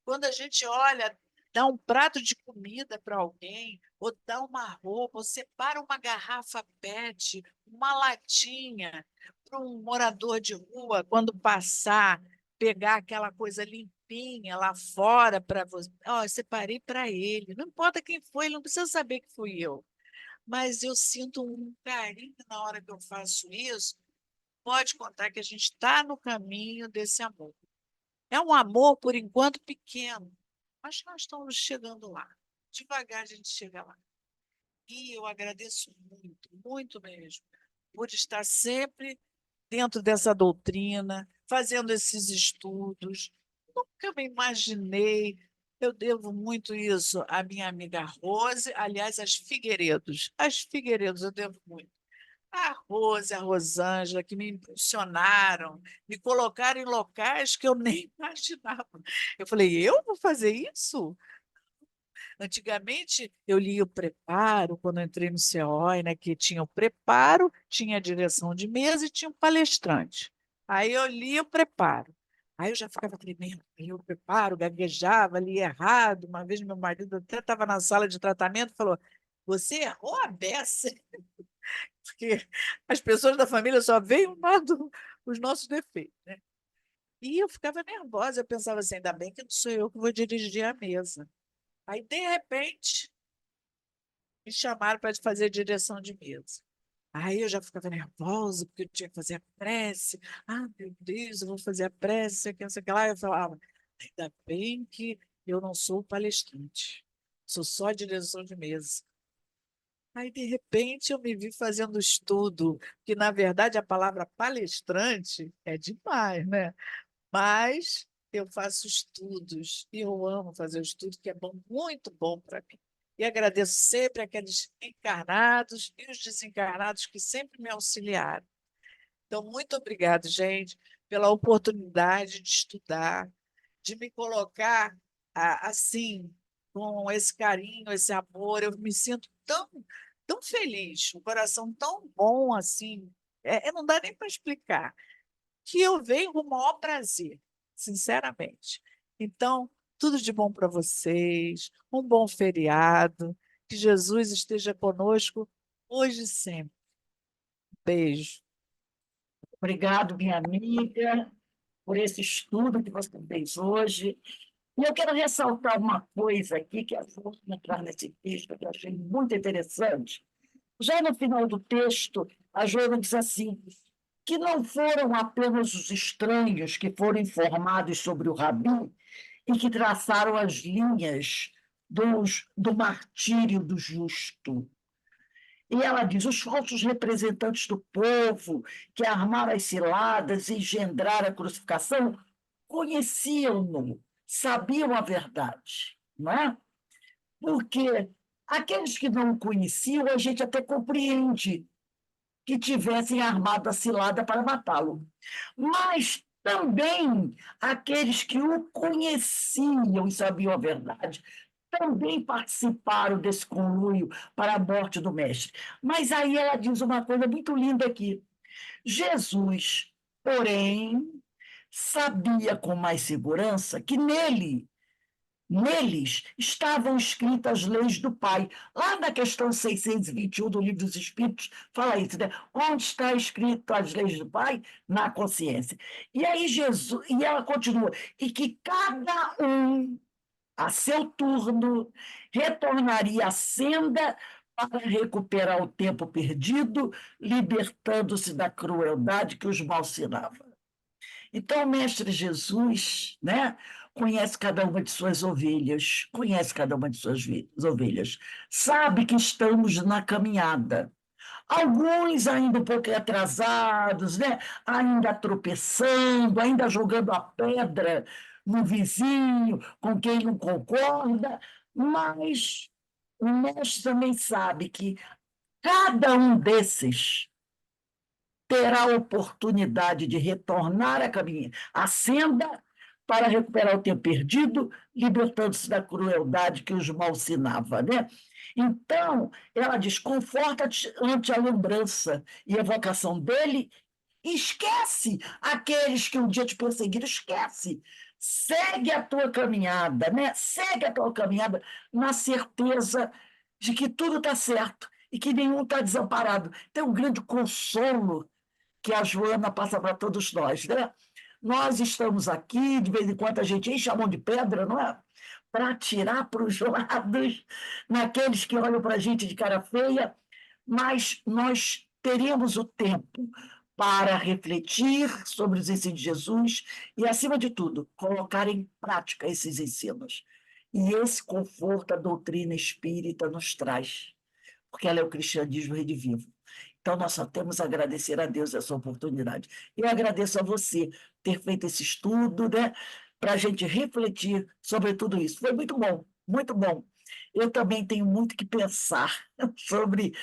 Quando a gente olha, dá um prato de comida para alguém, ou dá uma roupa, ou separa uma garrafa PET, uma latinha para um morador de rua, quando passar, pegar aquela coisa limpinha lá fora para você. Ó, eu separei para ele. Não importa quem foi, ele não precisa saber que fui eu. Mas eu sinto um carinho na hora que eu faço isso. Pode contar que a gente está no caminho desse amor. É um amor, por enquanto, pequeno, mas nós estamos chegando lá. Devagar a gente chega lá. E eu agradeço muito, muito mesmo, por estar sempre dentro dessa doutrina, fazendo esses estudos. Nunca me imaginei. Eu devo muito isso à minha amiga Rose, aliás, às Figueiredos. Às Figueiredos eu devo muito. A Rose, a Rosângela, que me impulsionaram, me colocaram em locais que eu nem imaginava. Eu falei, eu vou fazer isso? Antigamente, eu lia o preparo, quando eu entrei no COI, né, que tinha o preparo, tinha a direção de mesa e tinha um palestrante. Aí eu lia o preparo. Aí eu já ficava tremendo, aí eu preparo, gaguejava ali errado. Uma vez meu marido até estava na sala de tratamento e falou: Você errou a beça, porque as pessoas da família só veem os nossos defeitos, né? E eu ficava nervosa, eu pensava assim: ainda bem que não sou eu que vou dirigir a mesa. Aí, de repente, me chamaram para fazer direção de mesa. Aí eu já ficava nervosa, porque eu tinha que fazer a prece. Ah, meu Deus, eu vou fazer a prece, não sei o que lá. Eu falava, ainda bem que eu não sou palestrante, sou só direção de mesa. Aí, de repente, eu me vi fazendo estudo, que, na verdade, a palavra palestrante é demais, né? Mas eu faço estudos e eu amo fazer o estudo, que é bom, muito bom para mim. E agradeço sempre aqueles encarnados e os desencarnados que sempre me auxiliaram. Então, muito obrigado, gente, pela oportunidade de estudar, de me colocar assim, com esse carinho, esse amor. Eu me sinto tão feliz, um coração tão bom assim. Não dá nem para explicar que eu venho com o maior prazer, sinceramente. Então, tudo de bom para vocês, um bom feriado, que Jesus esteja conosco hoje e sempre. Beijo. Obrigado, minha amiga, por esse estudo que você fez hoje. E eu quero ressaltar uma coisa aqui que eu vou entrar nesse texto que eu achei muito interessante. Já no final do texto, a Joana diz assim, que não foram apenas os estranhos que foram informados sobre o Rabi e que traçaram as linhas do martírio do justo. E ela diz: os falsos representantes do povo que armaram as ciladas e engendraram a crucificação conheciam-no, sabiam a verdade, não é? Porque aqueles que não o conheciam, a gente até compreende que tivessem armado a cilada para matá-lo. Mas também aqueles que o conheciam e sabiam a verdade também participaram desse conluio para a morte do mestre. Mas aí ela diz uma coisa muito linda aqui. Jesus, porém, sabia com mais segurança que neles estavam escritas as leis do Pai. Lá na questão 621 do Livro dos Espíritos, fala isso, né? Onde está escrito as leis do Pai? Na consciência. E aí Jesus, e ela continua, e que cada um, a seu turno, retornaria à senda para recuperar o tempo perdido, libertando-se da crueldade que os malsinava. Então, o Mestre Jesus, né, conhece cada uma de suas ovelhas, conhece cada uma de suas ovelhas, sabe que estamos na caminhada. Alguns ainda um pouco atrasados, né, ainda tropeçando, ainda jogando a pedra no vizinho, com quem não concorda, mas o Mestre também sabe que cada um desses terá a oportunidade de retornar à senda para recuperar o tempo perdido, libertando-se da crueldade que os malsinava, né? Então, ela diz, conforta-te ante a lembrança e evocação dele, esquece aqueles que um dia te perseguiram, esquece. Segue a tua caminhada, né? Segue a tua caminhada na certeza de que tudo está certo e que nenhum está desamparado. Tem um grande consolo que a Joana passa para todos nós, né? Nós estamos aqui, de vez em quando a gente enche a mão de pedra, não é? Para tirar para os lados, naqueles que olham para a gente de cara feia, mas nós teremos o tempo para refletir sobre os ensinos de Jesus e, acima de tudo, colocar em prática esses ensinos. E esse conforto a doutrina espírita nos traz, porque ela é o cristianismo redivivo. Então, nós só temos a agradecer a Deus essa oportunidade. Eu agradeço a você ter feito esse estudo, né, para a gente refletir sobre tudo isso. Foi muito bom, muito bom. Eu também tenho muito que pensar sobre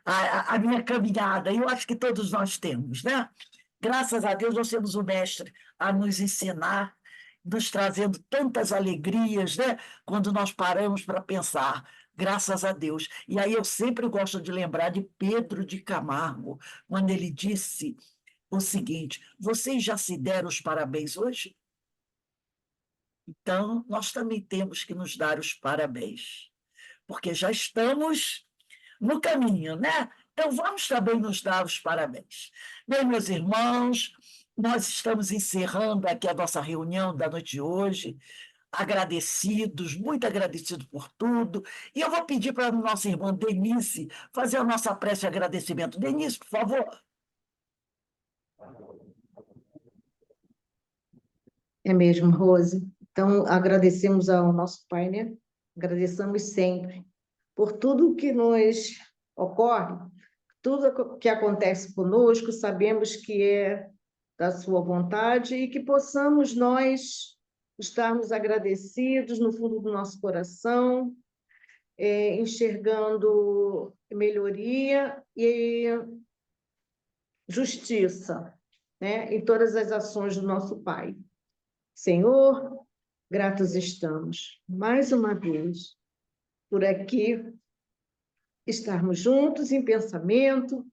a minha caminhada, e eu acho que todos nós temos, né? Graças a Deus, nós temos o Mestre a nos ensinar, nos trazendo tantas alegrias, né? Quando nós paramos para pensar. Graças a Deus. E aí eu sempre gosto de lembrar de Pedro de Camargo, quando ele disse o seguinte: vocês já se deram os parabéns hoje? Então, nós também temos que nos dar os parabéns, porque já estamos no caminho, né? Então, vamos também nos dar os parabéns. Bem, meus irmãos, nós estamos encerrando aqui a nossa reunião da noite de hoje, agradecidos, muito agradecidos por tudo. E eu vou pedir para a nossa irmã Denise fazer a nossa prece de agradecimento. Denise, por favor. É mesmo, Rose. Então, agradecemos ao nosso Pai, né? Agradecemos sempre por tudo que nos ocorre, tudo que acontece conosco, sabemos que é da sua vontade e que possamos nós estarmos agradecidos no fundo do nosso coração, enxergando melhoria e justiça, né? Em todas as ações do nosso Pai. Senhor, gratos estamos, mais uma vez, por aqui, estarmos juntos em pensamento,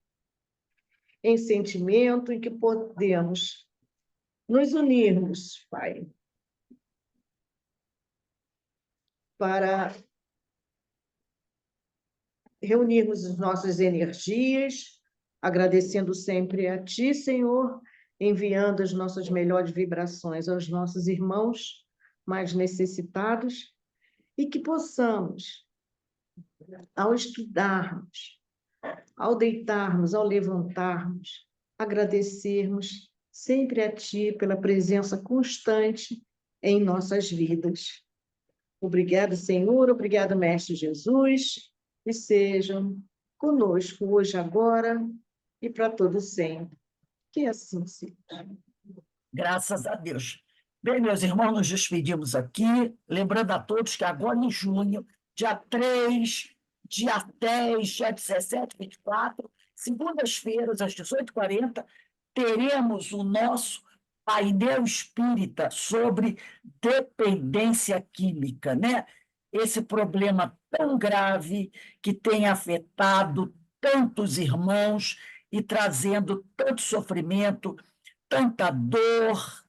em sentimento, em que podemos nos unirmos, Pai, para reunirmos as nossas energias, agradecendo sempre a Ti, Senhor, enviando as nossas melhores vibrações aos nossos irmãos mais necessitados, e que possamos, ao estudarmos, ao deitarmos, ao levantarmos, agradecermos sempre a Ti pela presença constante em nossas vidas. Obrigada, Senhor, obrigada, Mestre Jesus, e sejam conosco hoje, agora e para todo sempre. Que assim seja. Graças a Deus. Bem, meus irmãos, nos despedimos aqui, lembrando a todos que agora em junho, dia 3, dia 10, dia 17, 24, segundas-feiras, às 18h40, teremos o nosso painel espírita sobre dependência química, né? Esse problema tão grave que tem afetado tantos irmãos e trazendo tanto sofrimento, tanta dor,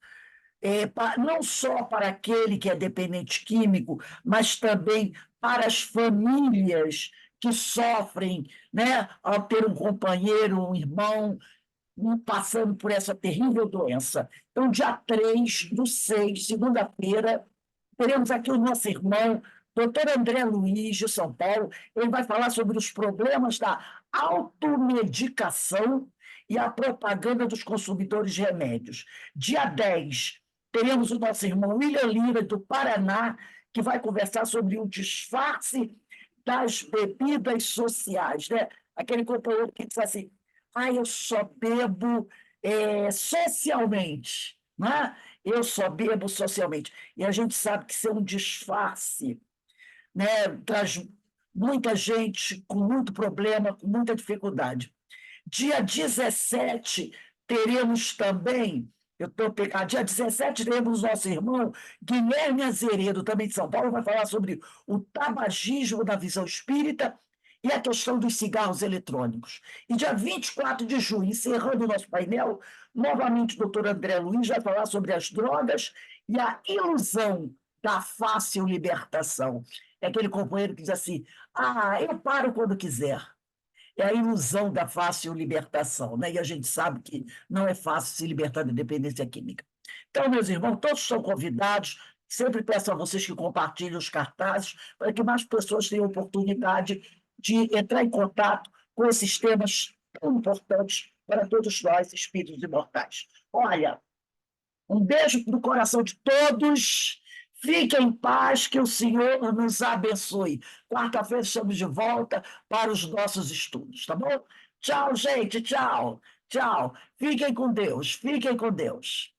não só para aquele que é dependente químico, mas também para as famílias que sofrem, né, ao ter um companheiro, um irmão, passando por essa terrível doença. Então, dia 3/6, segunda-feira, teremos aqui o nosso irmão, doutor André Luiz, de São Paulo. Ele vai falar sobre os problemas da automedicação e a propaganda dos consumidores de remédios. Dia 10, teremos o nosso irmão William Lira, do Paraná, que vai conversar sobre o disfarce das bebidas sociais, né? Aquele companheiro que diz assim: eu só bebo socialmente, né? Eu só bebo socialmente. E a gente sabe que isso é um disfarce, né? Traz muita gente com muito problema, com muita dificuldade. Dia 17, teremos também, dia 17, teremos nosso irmão Guilherme Azeredo, também de São Paulo, vai falar sobre o tabagismo na visão espírita e a questão dos cigarros eletrônicos. E dia 24 de junho, encerrando o nosso painel, novamente o doutor André Luiz vai falar sobre as drogas e a ilusão da fácil libertação. É aquele companheiro que diz assim: eu paro quando quiser. É a ilusão da fácil libertação, né? E a gente sabe que não é fácil se libertar da dependência química. Então, meus irmãos, todos são convidados. Sempre peço a vocês que compartilhem os cartazes para que mais pessoas tenham oportunidade de entrar em contato com esses temas tão importantes para todos nós, espíritos imortais. Olha, um beijo no coração de todos. Fiquem em paz, que o Senhor nos abençoe. Quarta-feira estamos de volta para os nossos estudos, tá bom? Tchau, gente, tchau, tchau. Fiquem com Deus, fiquem com Deus.